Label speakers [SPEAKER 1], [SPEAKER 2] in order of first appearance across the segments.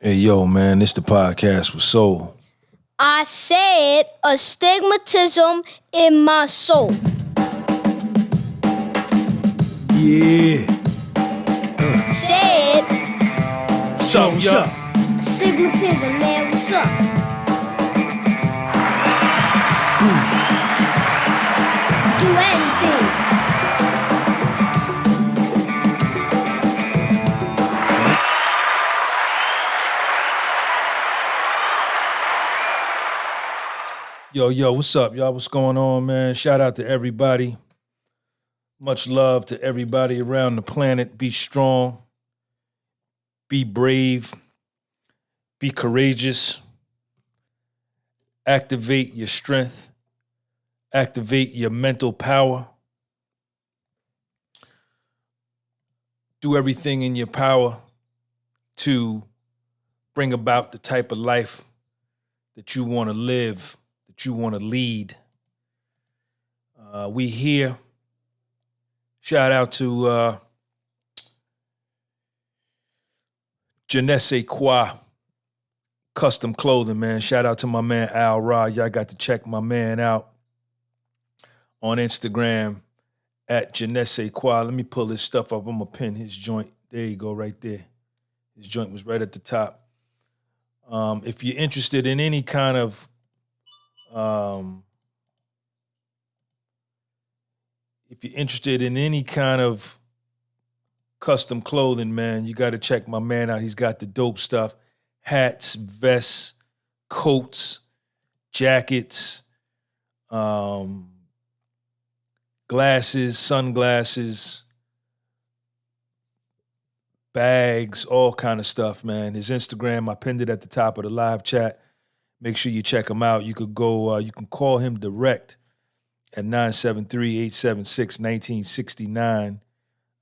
[SPEAKER 1] Hey, yo, man, this the podcast with soul.
[SPEAKER 2] I said astigmatism in my soul.
[SPEAKER 1] Yeah.
[SPEAKER 2] Said
[SPEAKER 1] What's up?
[SPEAKER 2] astigmatism, man, what's up? Do anything.
[SPEAKER 1] Yo, what's up, y'all? What's going on, man? Shout out to everybody. Much love to everybody around the planet. Be strong. Be brave. Be courageous. Activate your strength. Activate your mental power. Do everything in your power to bring about the type of life that you want to live, that you want to lead. We here. Shout out to Je ne sais quoi custom clothing, man. Shout out to my man Al Ra. Y'all got to check my man out on Instagram at Je ne sais quoi. Let me pull his stuff up. I'm gonna pin his joint. There you go, right there. His joint was right at the top. If you're interested in any kind of custom clothing, man, you got to check my man out. He's got the dope stuff. Hats, vests, coats, jackets, glasses, sunglasses, bags, all kind of stuff, man. His Instagram, I pinned it at the top of the live chat. Make sure you check him out. You could go, you can call him direct at 973-876-1969.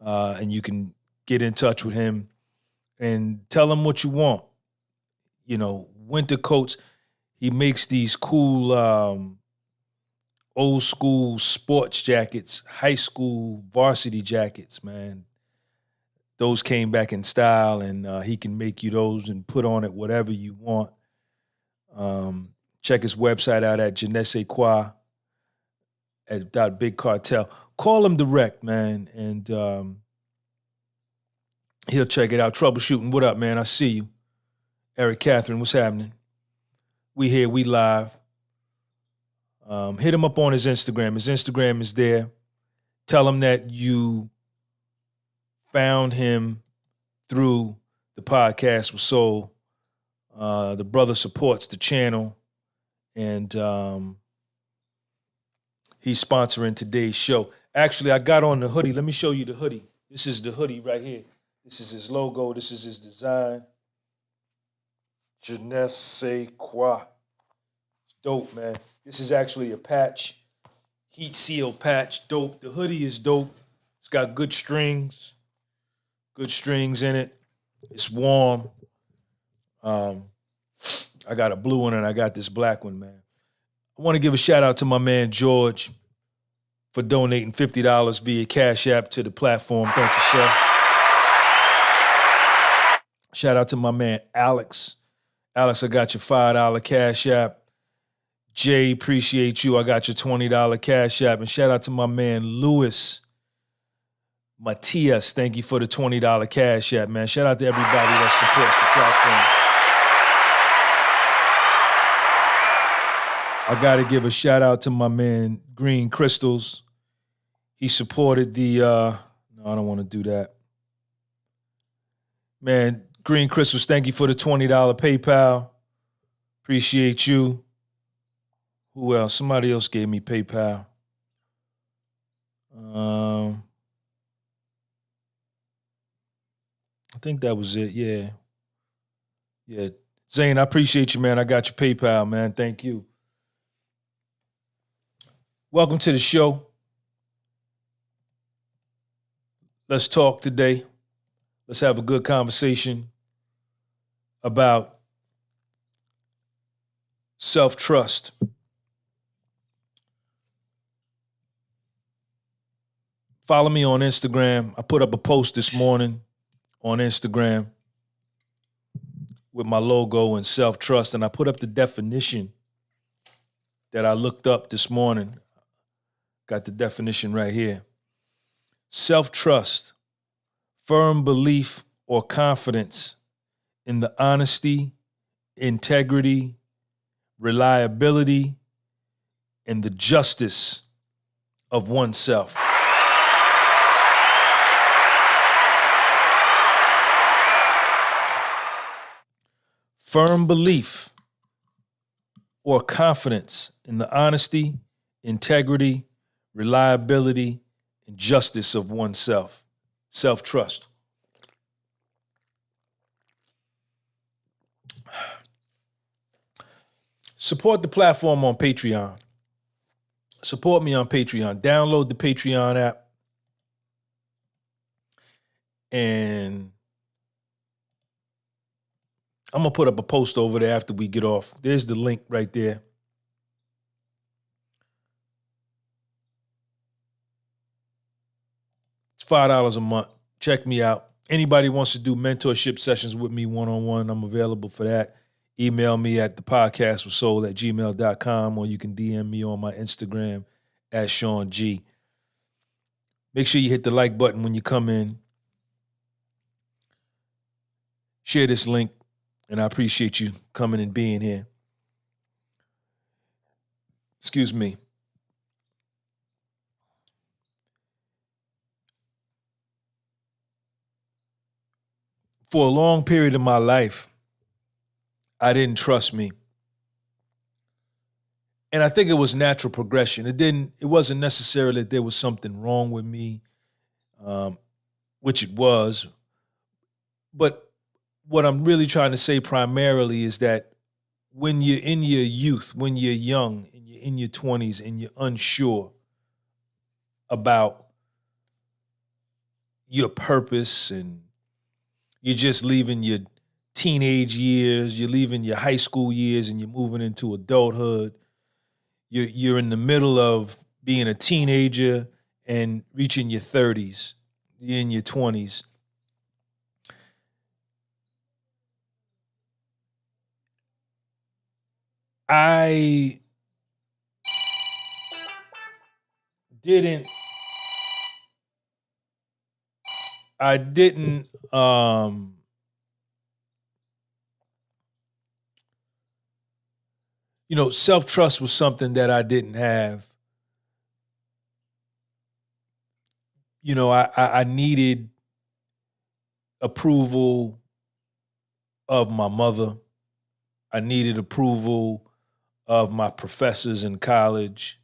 [SPEAKER 1] And you can get in touch with him and tell him what you want. You know, winter coats. He makes these cool old school sports jackets, high school varsity jackets, man. Those came back in style, and he can make you those and put on it whatever you want. Check his website out at Je ne sais quoi at Big Cartel. Call him direct, man, and he'll check it out. Troubleshooting, what up, man? I see you. Eric Catherine, what's happening? We here, we live. Hit him up on his Instagram. His Instagram is there. Tell him that you found him through the podcast with Soul. The brother supports the channel, and he's sponsoring today's show. Actually, I got on the hoodie. Let me show you the hoodie. This is the hoodie right here. This is his logo. This is his design. Je ne sais quoi. Dope, man. This is actually a patch. Heat seal patch. Dope. The hoodie is dope. It's got good strings. Good strings in it. It's warm. I got a blue one and I got this black one, man. I want to give a shout out to my man George for donating $50 via Cash App to the platform. Thank you, sir. Shout out to my man Alex. Alex, I got your $5 Cash App. Jay, appreciate you. I got your $20 Cash App. And shout out to my man Louis Matias. Thank you for the $20 Cash App, man. Shout out to everybody that supports the platform. I got to give a shout out to my man Green Crystals. He supported the, no, I don't want to do that. Man, Green Crystals, thank you for the $20 PayPal. Appreciate you. Who else? Somebody else gave me PayPal. I think that was it, yeah. Yeah. Zane, I appreciate you, man. I got your PayPal, man. Thank you. Welcome to the show. Let's talk today. Let's have a good conversation about self-trust. Follow me on Instagram. I put up a post this morning on Instagram with my logo and self-trust, and I put up the definition that I looked up this morning. Got the definition right here. Self-trust, firm belief or confidence in the honesty, integrity, reliability, and the justice of oneself. Firm belief or confidence in the honesty, integrity, reliability, and justice of oneself. Self-trust. Support the platform on Patreon. Support me on Patreon. Download the Patreon app. And I'm going to put up a post over there after we get off. There's the link right there. It's $5 a month. Check me out. Anybody wants to do mentorship sessions with me one-on-one, I'm available for that. Email me at thepodcastwithsoul@gmail.com, or you can DM me on my Instagram at Sean G. Make sure you hit the like button when you come in. Share this link, and I appreciate you coming and being here. Excuse me. For a long period of my life, I didn't trust me. And I think it was natural progression. It wasn't necessarily that there was something wrong with me, which it was. But what I'm really trying to say primarily is that when you're in your youth, when you're young, and you're in your 20s, and you're unsure about your purpose, and you're just leaving your teenage years, you're leaving your high school years, and you're moving into adulthood. You're in the middle of being a teenager and reaching your 30s, you're in your 20s. I didn't self-trust was something that I didn't have. I needed approval of my mother. I needed approval of my professors in college.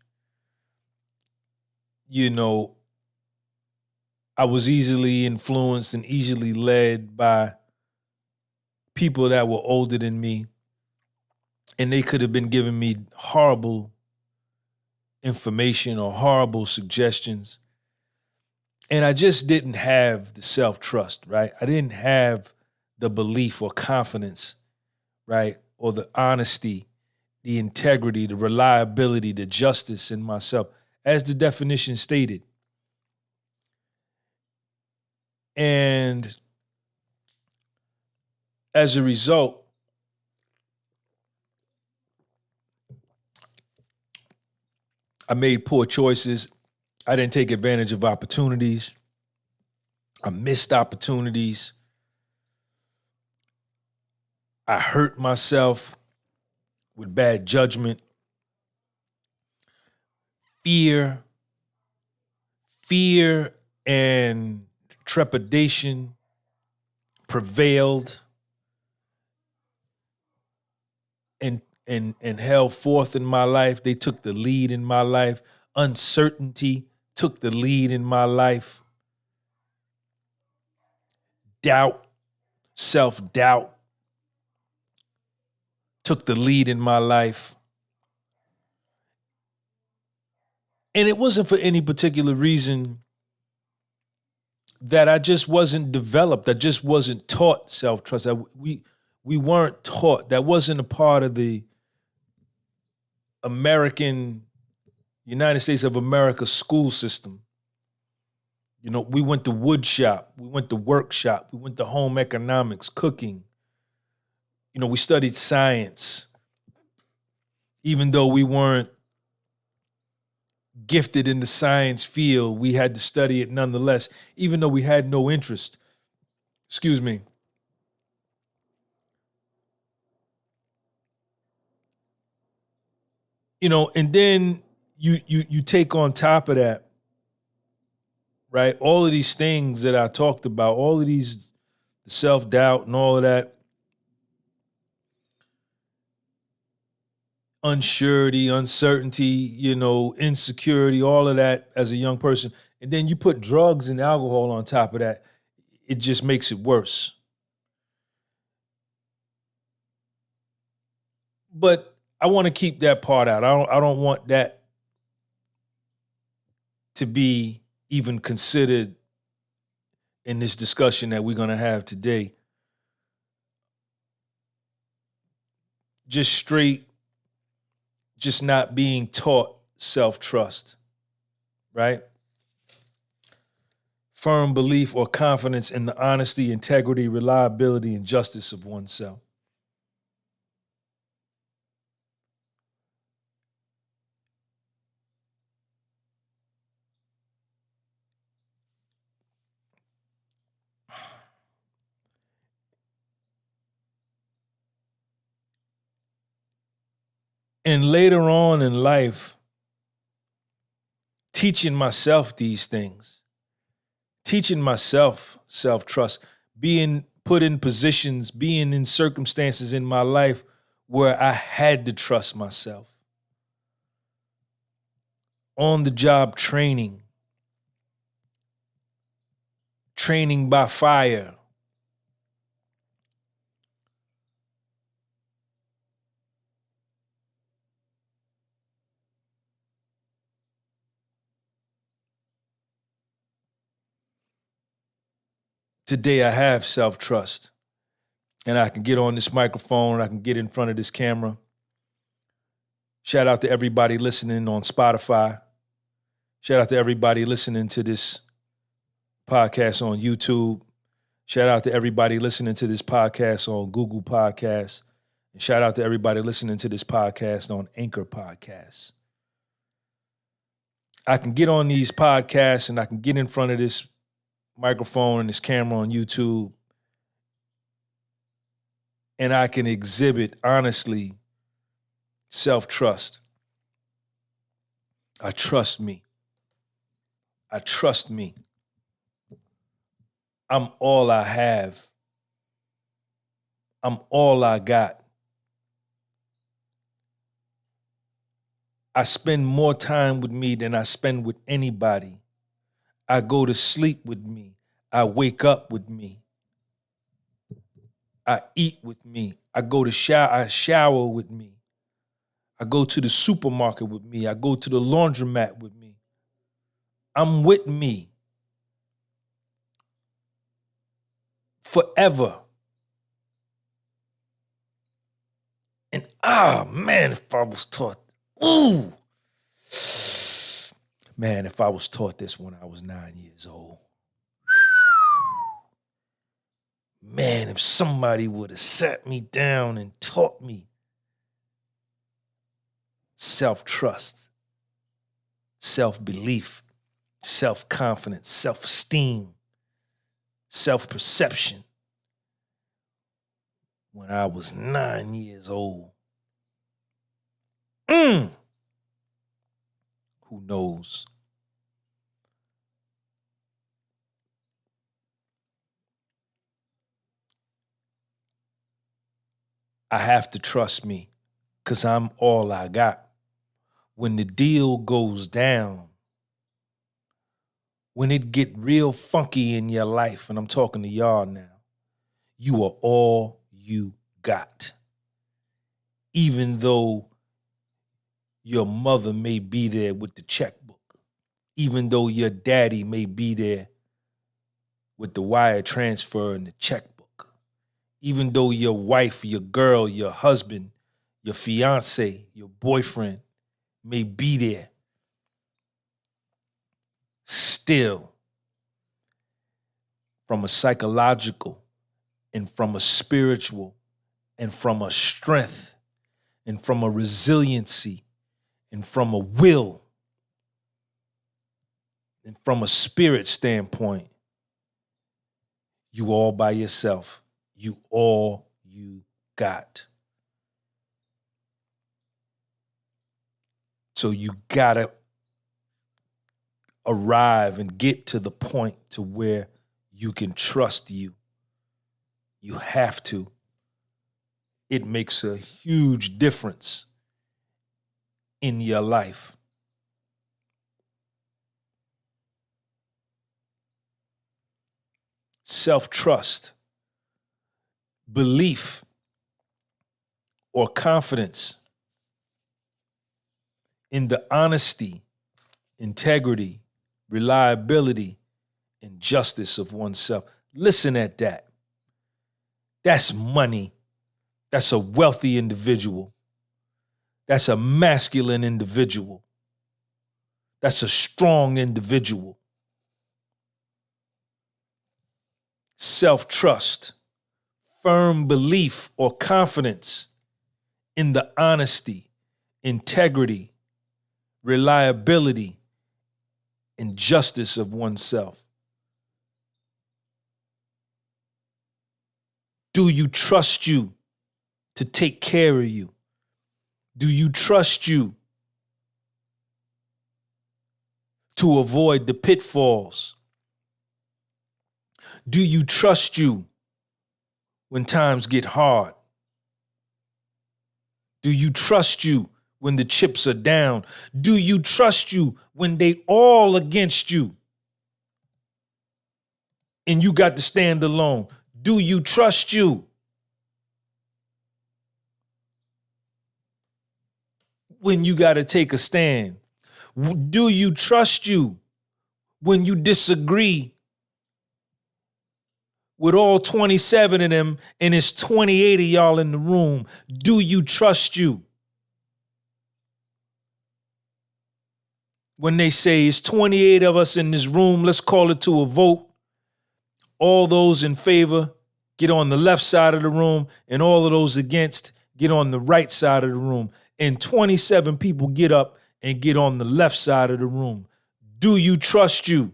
[SPEAKER 1] I was easily influenced and easily led by people that were older than me. And they could have been giving me horrible information or horrible suggestions. And I just didn't have the self-trust, right? I didn't have the belief or confidence, right? Or the honesty, the integrity, the reliability, the justice in myself, as the definition stated. And as a result, I made poor choices. I didn't take advantage of opportunities. I missed opportunities. I hurt myself with bad judgment. Fear and trepidation prevailed and held forth in my life. They took the lead in my life. Uncertainty took the lead in my life. Doubt, self-doubt took the lead in my life. And it wasn't for any particular reason that I just wasn't developed. I just wasn't taught self-trust. We weren't taught. That wasn't a part of the United States of America school system. We went to wood shop, we went to workshop, we went to home economics, cooking. we studied science, even though we weren't gifted in the science field, we had to study it nonetheless, even though we had no interest. Excuse me. And then you take on top of that, right? All of these things that I talked about, all of these self-doubt and all of that, unsurety, uncertainty, insecurity, all of that as a young person. And then you put drugs and alcohol on top of that, it just makes it worse. But I want to keep that part out. I don't want that to be even considered in this discussion that we're going to have today. Just not being taught self-trust, right? Firm belief or confidence in the honesty, integrity, reliability, and justice of oneself. And later on in life, teaching myself these things, teaching myself self-trust, being put in positions, being in circumstances in my life where I had to trust myself. On the job training by fire. Today I have self-trust, and I can get on this microphone, I can get in front of this camera. Shout out to everybody listening on Spotify. Shout out to everybody listening to this podcast on YouTube. Shout out to everybody listening to this podcast on Google Podcasts. And shout out to everybody listening to this podcast on Anchor Podcasts. I can get on these podcasts and I can get in front of this microphone and this camera on YouTube, and I can exhibit, honestly, self-trust. I trust me. I trust me. I'm all I have. I'm all I got. I spend more time with me than I spend with anybody. I go to sleep with me. I wake up with me. I eat with me. I go to shower. I shower with me. I go to the supermarket with me. I go to the laundromat with me. I'm with me forever. And man, if I was taught, man, if I was taught this when I was 9 years old. Man, if somebody would have sat me down and taught me self-trust, self-belief, self-confidence, self-esteem, self-perception when I was 9 years old. Who knows? I have to trust me because I'm all I got. When the deal goes down, when it get real funky in your life, and I'm talking to y'all now, you are all you got. Even though your mother may be there with the checkbook, even though your daddy may be there with the wire transfer and the checkbook, even though your wife, your girl, your husband, your fiance, your boyfriend may be there, still, from a psychological and from a spiritual and from a strength and from a resiliency and from a will and from a spirit standpoint, you all by yourself. You all you got. So you gotta arrive and get to the point to where you can trust you. You have to. It makes a huge difference in your life. Self-trust, belief, or confidence in the honesty, integrity, reliability, and justice of oneself. Listen at that. That's money. That's a wealthy individual. That's a masculine individual. That's a strong individual. Self-trust, firm belief or confidence in the honesty, integrity, reliability, and justice of oneself. Do you trust you to take care of you? Do you trust you to avoid the pitfalls? Do you trust you when times get hard? Do you trust you when the chips are down? Do you trust you when they all against you and you got to stand alone? Do you trust you when you got to take a stand? Do you trust you when you disagree with all 27 of them and it's 28 of y'all in the room? Do you trust you when they say it's 28 of us in this room, let's call it to a vote? All those in favor get on the left side of the room, and all of those against get on the right side of the room. And 27 people get up and get on the left side of the room. Do you trust you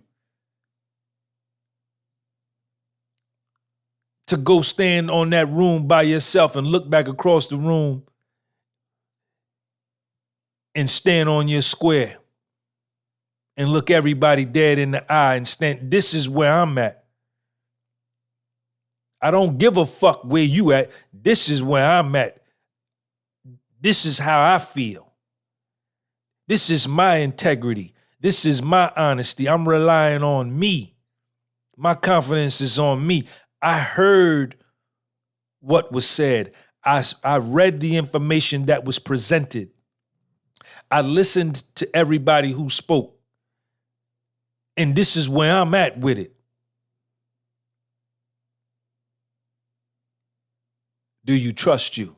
[SPEAKER 1] to go stand on that room by yourself and look back across the room and stand on your square and look everybody dead in the eye and stand? This is where I'm at. I don't give a fuck where you at. This is where I'm at. This is how I feel. This is my integrity. This is my honesty. I'm relying on me. My confidence is on me. I heard what was said. I read the information that was presented. I listened to everybody who spoke. And this is where I'm at with it. Do you trust you?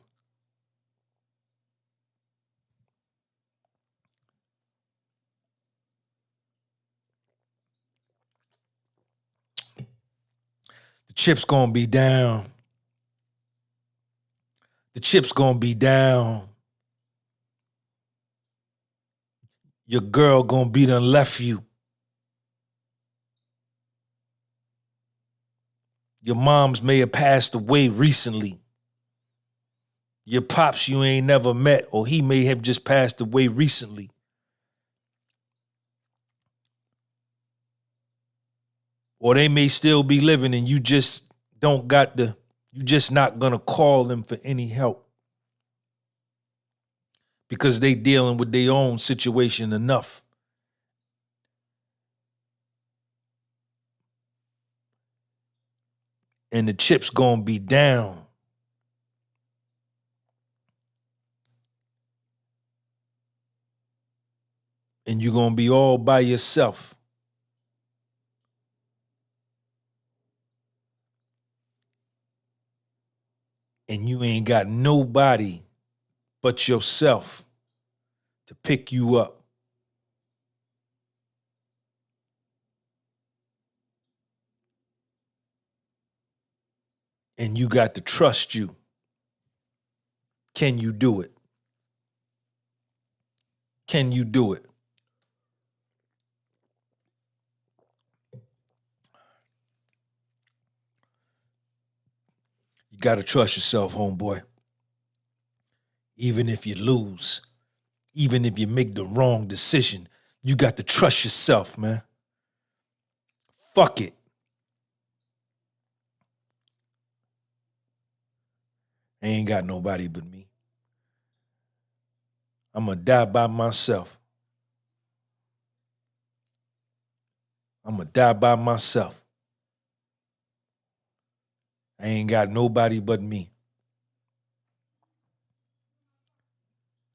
[SPEAKER 1] The chip's gonna be down. The chip's gonna be down. Your girl gonna be done left you. Your moms may have passed away recently. Your pops you ain't never met, or he may have just passed away recently. Or they may still be living and you just you just not gonna call them for any help because they dealing with their own situation enough. And the chip's gonna be down. And you're gonna be all by yourself. And you ain't got nobody but yourself to pick you up. And you got to trust you. Can you do it? Can you do it? You got to trust yourself, homeboy. Even if you lose, even if you make the wrong decision, you got to trust yourself, man. Fuck it. I ain't got nobody but me. I'm going to die by myself. I'm going to die by myself. I ain't got nobody but me.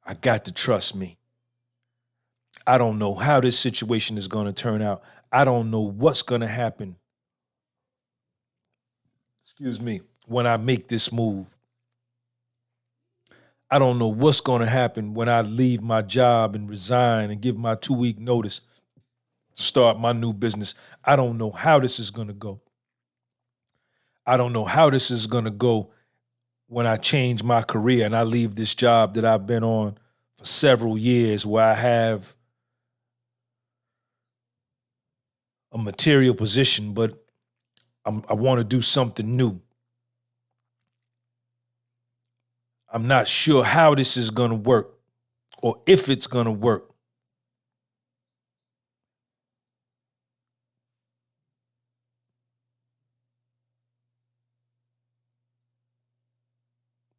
[SPEAKER 1] I got to trust me. I don't know how this situation is going to turn out. I don't know what's going to happen. Excuse me, when I make this move. I don't know what's going to happen when I leave my job and resign and give my 2-week notice to start my new business. I don't know how this is going to go. I don't know how this is going to go when I change my career and I leave this job that I've been on for several years, where I have a material position, but I want to do something new. I'm not sure how this is going to work or if it's going to work.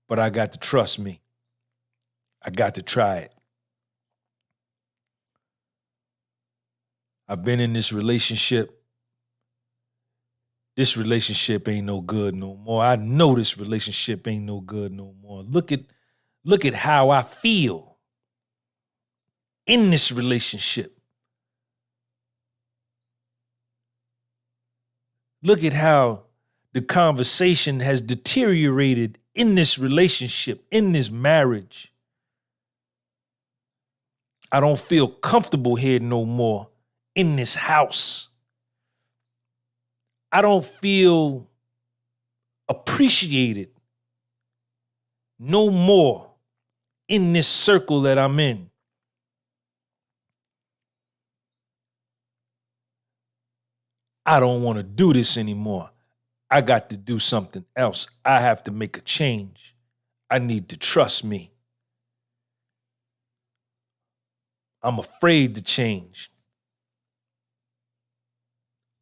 [SPEAKER 1] But I got to trust me. I got to try it. I've been in this relationship. This relationship ain't no good no more. I know this relationship ain't no good no more. Look at how I feel in this relationship. Look at how the conversation has deteriorated in this relationship, in this marriage. I don't feel comfortable here no more in this house. I don't feel appreciated no more in this circle that I'm in. I don't want to do this anymore. I got to do something else. I have to make a change. I need to trust me. I'm afraid to change.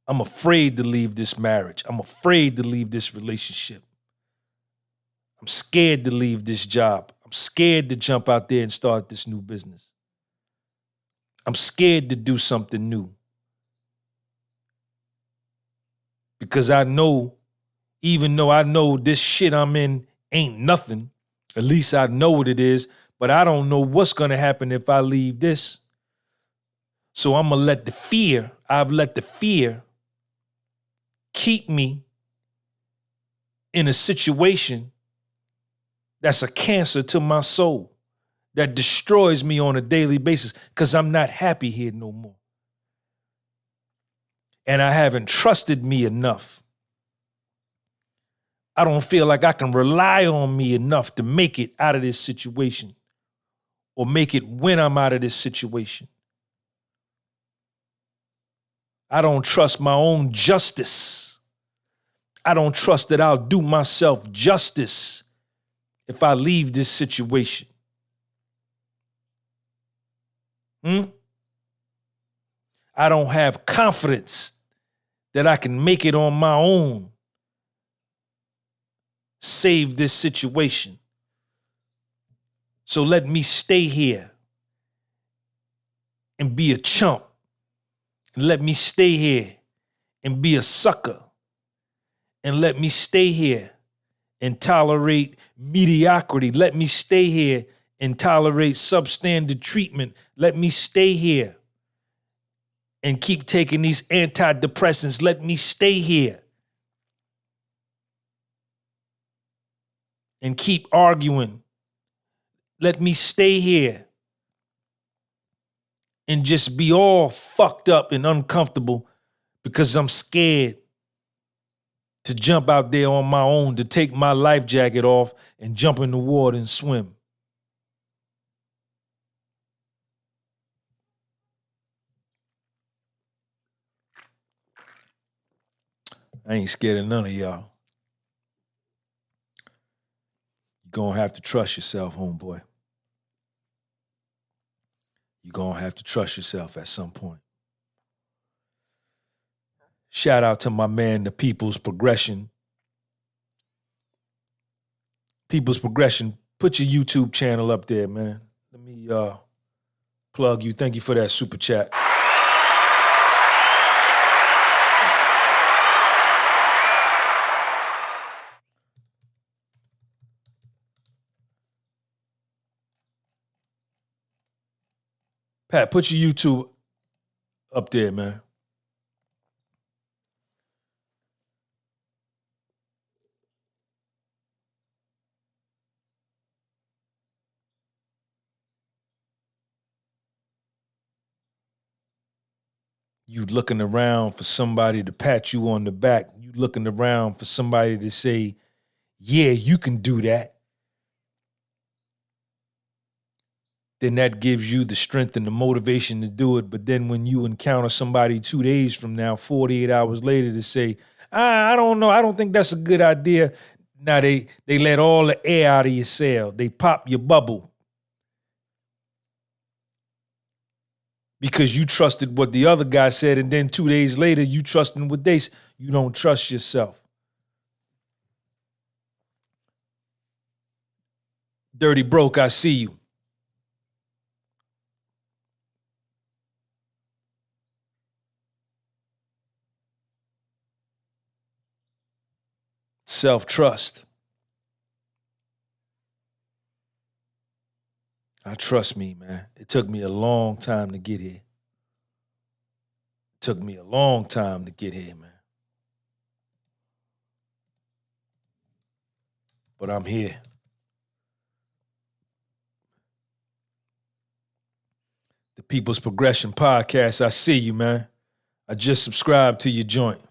[SPEAKER 1] I'm afraid to leave this marriage. I'm afraid to leave this relationship. I'm scared to leave this job. I'm scared to jump out there and start this new business. I'm scared to do something new. Because I know, even though I know this shit I'm in ain't nothing, at least I know what it is, but I don't know what's going to happen if I leave this. So I'm going to let the fear keep me in a situation that's a cancer to my soul, that destroys me on a daily basis, because I'm not happy here no more. And I haven't trusted me enough. I don't feel like I can rely on me enough to make it out of this situation, or make it when I'm out of this situation. I don't trust my own justice. I don't trust that I'll do myself justice if I leave this situation. I don't have confidence that I can make it on my own, save this situation. So let me stay here and be a chump. And let me stay here and be a sucker. And let me stay here and tolerate mediocrity. Let me stay here and tolerate substandard treatment. Let me stay here and keep taking these antidepressants. Let me stay here and keep arguing. Let me stay here and just be all fucked up and uncomfortable because I'm scared to jump out there on my own, to take my life jacket off and jump in the water and swim. I ain't scared of none of y'all. You're going to have to trust yourself, homeboy. You're going to have to trust yourself at some point. Shout out to my man, the People's Progression. People's Progression, put your YouTube channel up there, man. Let me plug you. Thank you for that super chat. Pat, put your YouTube up there, man. You looking around for somebody to pat you on the back. You looking around for somebody to say, yeah, you can do that. Then that gives you the strength and the motivation to do it. But then when you encounter somebody 2 days from now, 48 hours later, to say, I don't know, I don't think that's a good idea. Now they let all the air out of your sail. They pop your bubble. Because you trusted what the other guy said, and then 2 days later, you trusting what they said. You don't trust yourself. Dirty Broke, I see you. Self-trust. Trust me, man. It took me a long time to get here. It took me a long time to get here, man. But I'm here. The People's Progression Podcast, I see you, man. I just subscribed to your joint.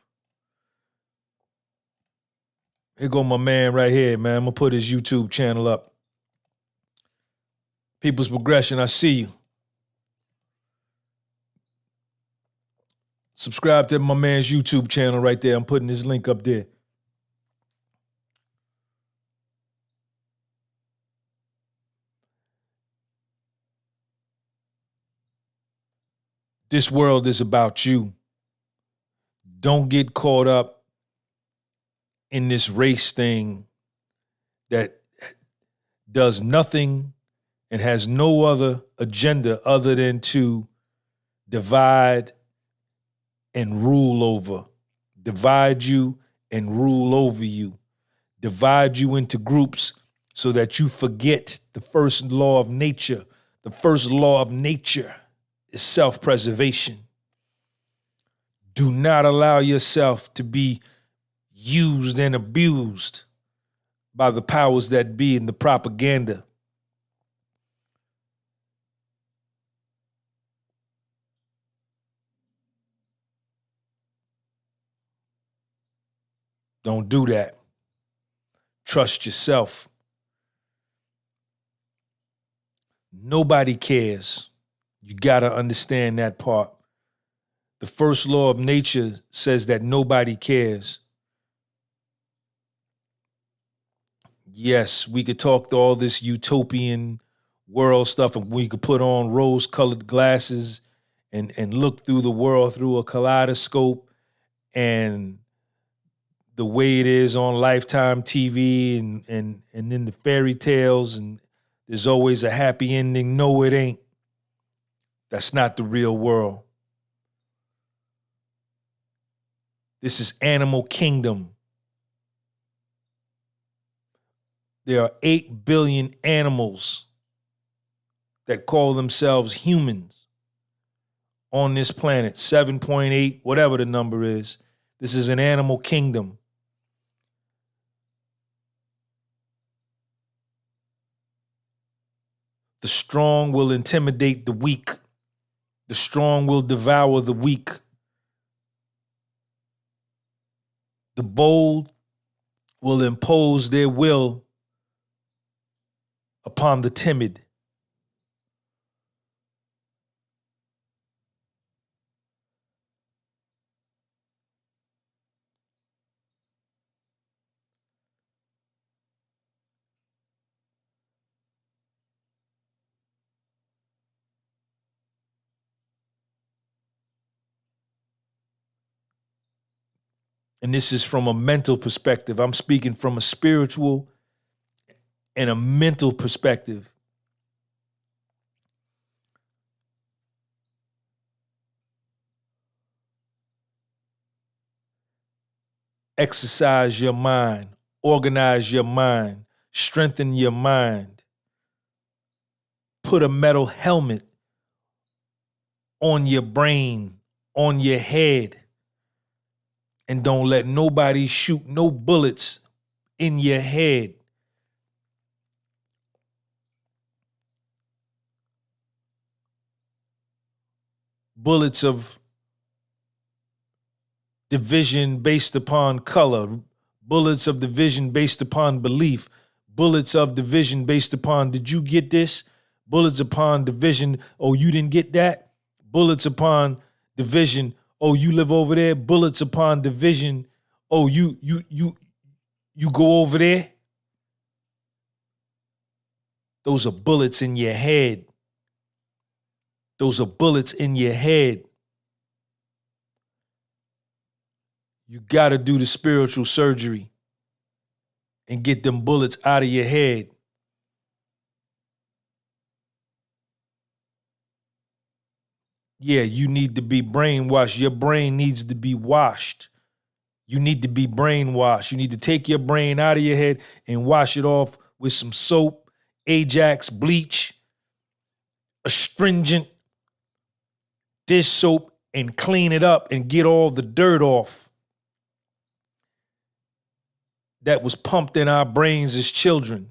[SPEAKER 1] Here go my man right here, man. I'm going to put his YouTube channel up. People's Progression, I see you. Subscribe to my man's YouTube channel right there. I'm putting his link up there. This world is about you. Don't get caught up in this race thing that does nothing and has no other agenda other than to divide and rule over. Divide you and rule over you. Divide you into groups so that you forget the first law of nature. The first law of nature is self-preservation. Do not allow yourself to be used and abused by the powers that be in the propaganda. Don't do that. Trust yourself. Nobody cares. You got to understand that part. The first law of nature says that nobody cares. Yes, we could talk to all this utopian world stuff, and we could put on rose-colored glasses and look through the world through a kaleidoscope, and the way it is on Lifetime TV and in the fairy tales, and there's always a happy ending. No, it ain't. That's not the real world. This is Animal Kingdom. There are 8 billion animals that call themselves humans on this planet. 7.8, whatever the number is. This is an animal kingdom. The strong will intimidate the weak. The strong will devour the weak. The bold will impose their will upon the timid. And this is from a mental perspective. I'm speaking from a spiritual and a mental perspective. Exercise your mind, organize your mind, strengthen your mind. Put a metal helmet on your brain, on your head, and don't let nobody shoot no bullets in your head. Bullets of division based upon color, bullets of division based upon belief, bullets of division based upon, did you get this? Bullets upon division, oh, you didn't get that? Bullets upon division, oh, you live over there? Bullets upon division, oh, you go over there? Those are bullets in your head. Those are bullets in your head. You got to do the spiritual surgery and get them bullets out of your head. Yeah, you need to be brainwashed. Your brain needs to be washed. You need to be brainwashed. You need to take your brain out of your head and wash it off with some soap, Ajax, bleach, astringent dish soap, and clean it up and get all the dirt off that was pumped in our brains as children,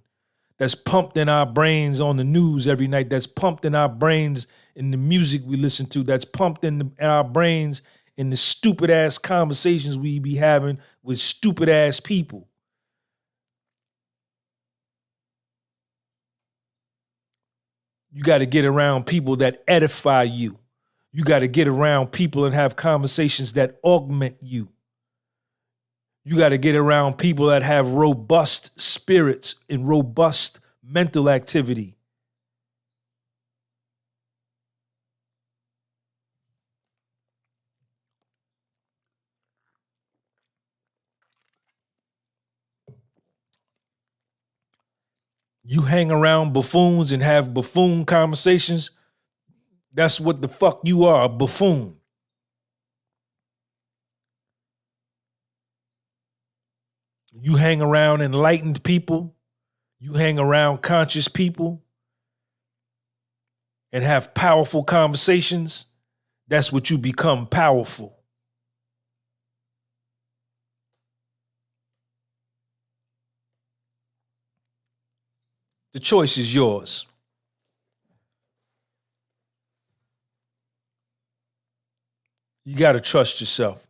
[SPEAKER 1] that's pumped in our brains on the news every night, that's pumped in our brains in the music we listen to, that's pumped in our brains in the stupid ass conversations we be having with stupid ass people. You got to get around people that edify you. You got to get around people and have conversations that augment you. You got to get around people that have robust spirits and robust mental activity. You hang around buffoons and have buffoon conversations, that's what the fuck you are, a buffoon. You hang around enlightened people, you hang around conscious people and have powerful conversations, that's what you become, powerful. The choice is yours. You got to trust yourself.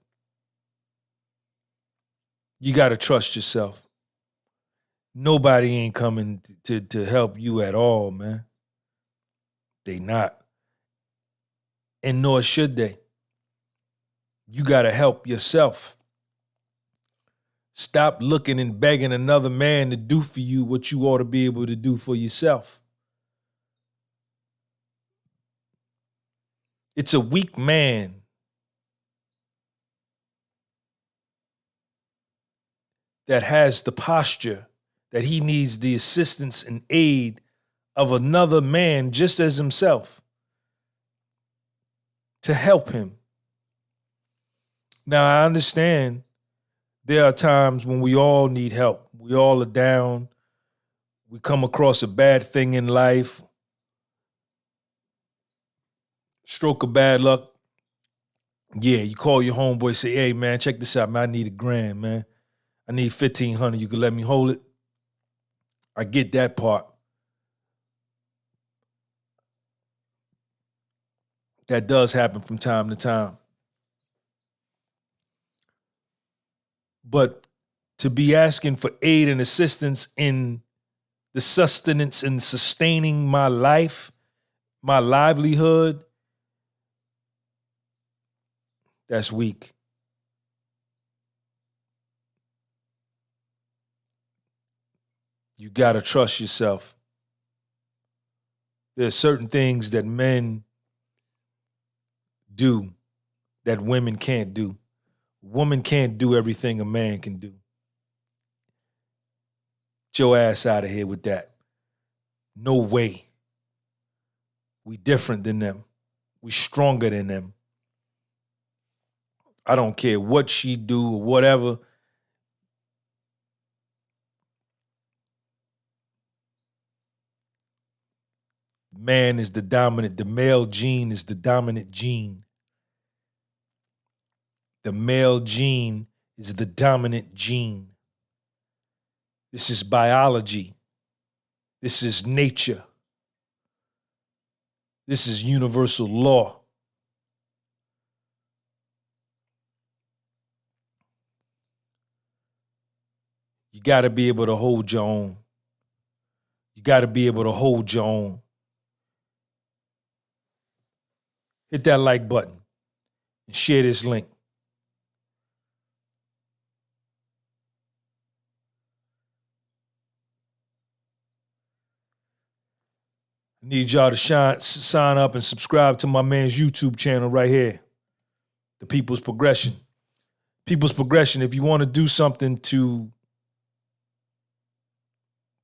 [SPEAKER 1] You got to trust yourself. Nobody ain't coming to help you at all, man. They not. And nor should they. You got to help yourself. Stop looking and begging another man to do for you what you ought to be able to do for yourself. It's a weak man that has the posture that he needs the assistance and aid of another man just as himself to help him. Now, I understand there are times when we all need help. We all are down. We come across a bad thing in life, stroke of bad luck. Yeah, you call your homeboy, say, hey, man, check this out, man. I need $1,000, man. I need 1,500. You can let me hold it? I get that part. That does happen from time to time. But to be asking for aid and assistance in the sustenance and sustaining my life, my livelihood, that's weak. You got to trust yourself. There are certain things that men do that women can't do. A woman can't do everything a man can do. Get your ass out of here with that. No way. We different than them. We stronger than them. I don't care what she do or whatever. Man is the dominant. The male gene is the dominant gene. The male gene is the dominant gene. This is biology. This is nature. This is universal law. You got to be able to hold your own. You got to be able to hold your own. Hit that like button and share this link. I need y'all to sign up and subscribe to my man's YouTube channel right here, The People's Progression. People's Progression, if you want to do something to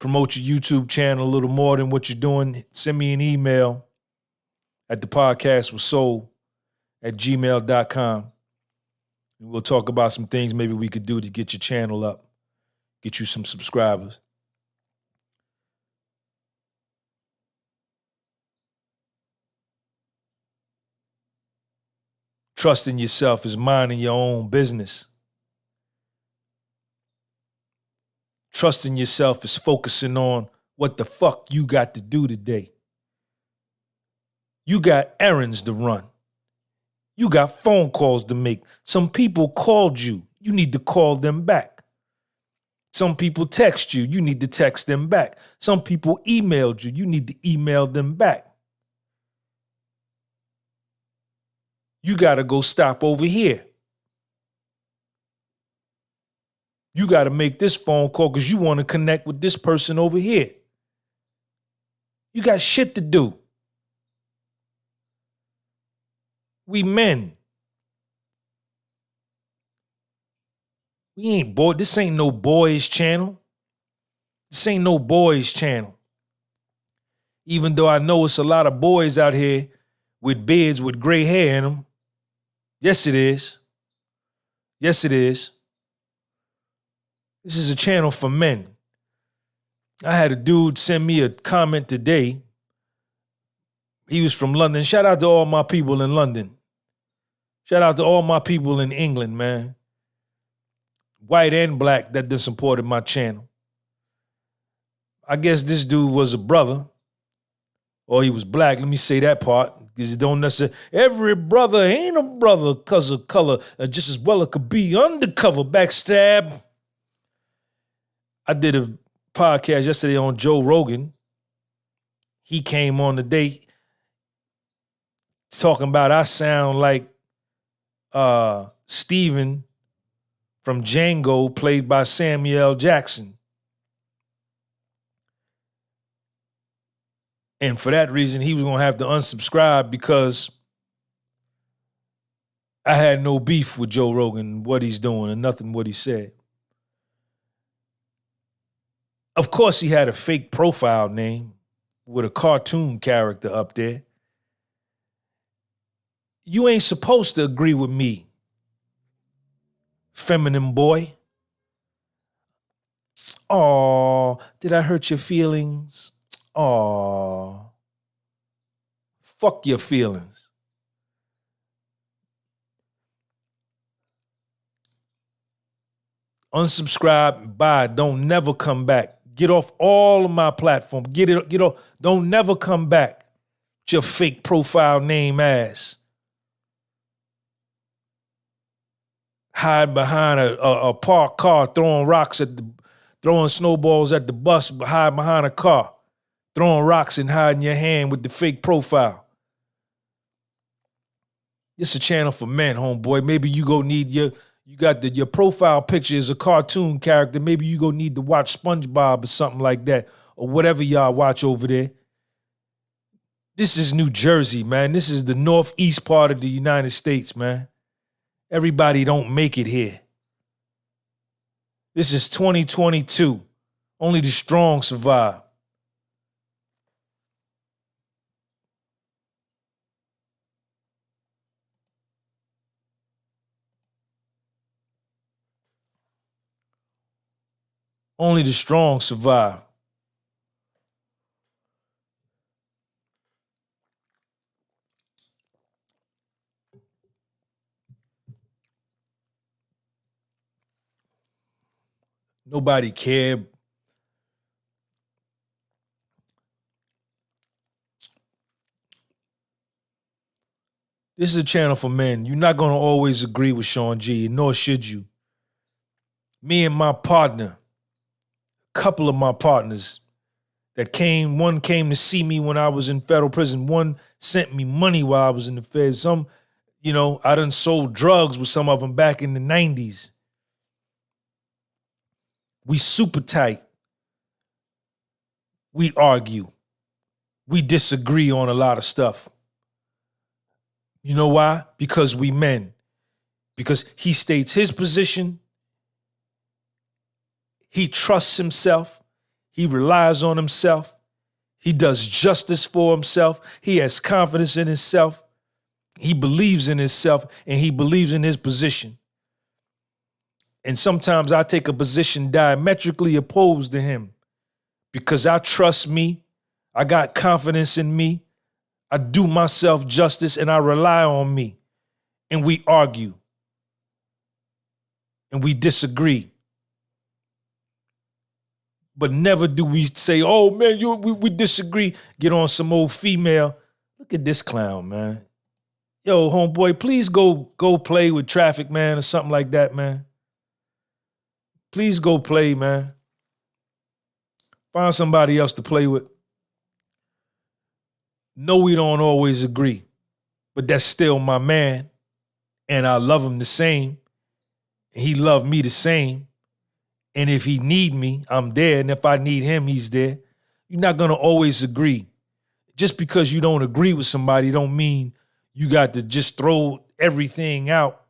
[SPEAKER 1] promote your YouTube channel a little more than what you're doing, send me an email at thepodcastwassoul@gmail.com. And we'll talk about some things maybe we could do to get your channel up, get you some subscribers. Trusting yourself is minding your own business. Trusting yourself is focusing on what the fuck you got to do today. You got errands to run. You got phone calls to make. Some people called you. You need to call them back. Some people text you. You need to text them back. Some people emailed you. You need to email them back. You got to go stop over here. You got to make this phone call because you want to connect with this person over here. You got shit to do. We men. We ain't boy. This ain't no boys channel. This ain't no boys channel. Even though I know it's a lot of boys out here with beards with gray hair in them. Yes, it is. Yes, it is. This is a channel for men. I had a dude send me a comment today. He was from London. Shout out to all my people in London. Shout out to all my people in England, man. White and black that done supported my channel. I guess this dude was a brother. Or he was black. Let me say that part. Because you don't necessarily, every brother ain't a brother because of color. Just as well it could be undercover, backstab. I did a podcast yesterday on Joe Rogan. He came on today talking about I sound like Steven from Django, played by Samuel L. Jackson. And for that reason, he was going to have to unsubscribe because I had no beef with Joe Rogan, what he's doing, and nothing what he said. Of course, he had a fake profile name with a cartoon character up there. You ain't supposed to agree with me, feminine boy. Oh, did I hurt your feelings? Oh, fuck your feelings. Unsubscribe, bye, don't never come back. Get off all of my platform. Get off. Don't never come back. With your fake profile name ass. hide behind a parked car, throwing snowballs at the bus, hide behind a car, throwing rocks and hiding your hand with the fake profile. It's a channel for men, homeboy. Maybe you go need your profile picture is a cartoon character. Maybe you go need to watch SpongeBob or something like that, or whatever y'all watch over there. This is New Jersey, man. This is the northeast part of the United States, man. Everybody don't make it here. This is 2022. Only the strong survive. Only the strong survive. Nobody cared. This is a channel for men. You're not going to always agree with Sean G, nor should you. Me and my partner, a couple of my partners that came, one came to see me when I was in federal prison. One sent me money while I was in the feds. Some, I done sold drugs with some of them back in the 90s. We super tight. We argue. We disagree on a lot of stuff. You know why? Because we men. Because he states his position. He trusts himself. He relies on himself. He does justice for himself. He has confidence in himself. He believes in himself, and he believes in his position. And sometimes I take a position diametrically opposed to him because I trust me. I got confidence in me. I do myself justice and I rely on me. And we argue. And we disagree. But never do we say, oh man, we disagree. Get on some old female. Look at this clown, man. Yo, homeboy, please go play with Traffic, man, or something like that, man. Please go play, man. Find somebody else to play with. No, we don't always agree, but that's still my man, and I love him the same, and he loved me the same, and if he need me, I'm there, and if I need him, he's there. You're not going to always agree. Just because you don't agree with somebody don't mean you got to just throw everything out.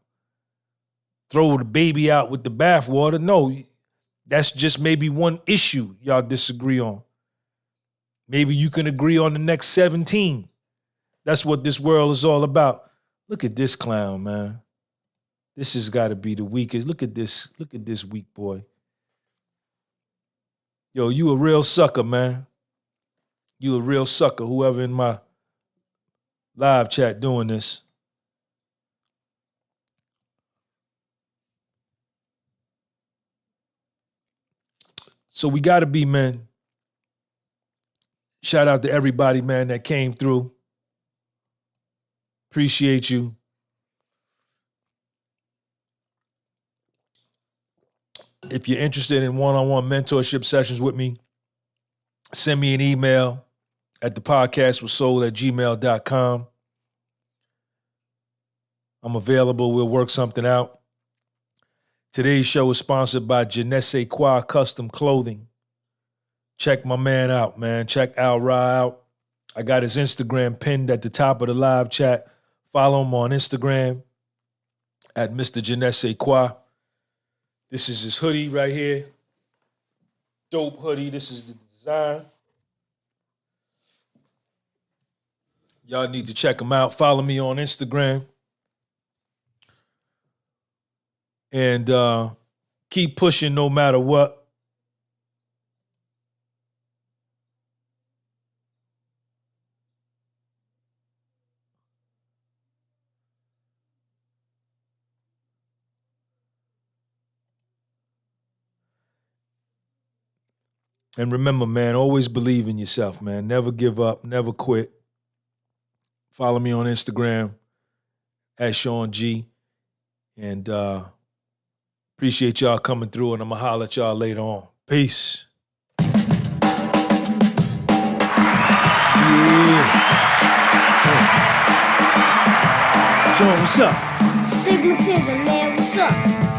[SPEAKER 1] Throw the baby out with the bathwater. No, that's just maybe one issue y'all disagree on. Maybe you can agree on the next 17. That's what this world is all about. Look at this clown, man. This has got to be the weakest. Look at this weak boy. Yo, you a real sucker, man. You a real sucker, whoever in my live chat doing this. So we got to be men. Shout out to everybody, man, that came through. Appreciate you. If you're interested in one-on-one mentorship sessions with me, send me an email at thepodcastwithsoul@gmail.com. I'm available. We'll work something out. Today's show is sponsored by Je ne sais quoi Custom Clothing. Check my man out, man. Check Al Ra out. I got his Instagram pinned at the top of the live chat. Follow him on Instagram at Mr. Je ne sais quoi. This is his hoodie right here. Dope hoodie. This is the design. Y'all need to check him out. Follow me on Instagram. And keep pushing no matter what. And remember, man, always believe in yourself, man. Never give up, never quit. Follow me on Instagram at Sean G. And Appreciate y'all coming through, and I'm going to holler at y'all later on. Peace. Yeah. Sean, what's up?
[SPEAKER 2] Stigmatism, man, what's up?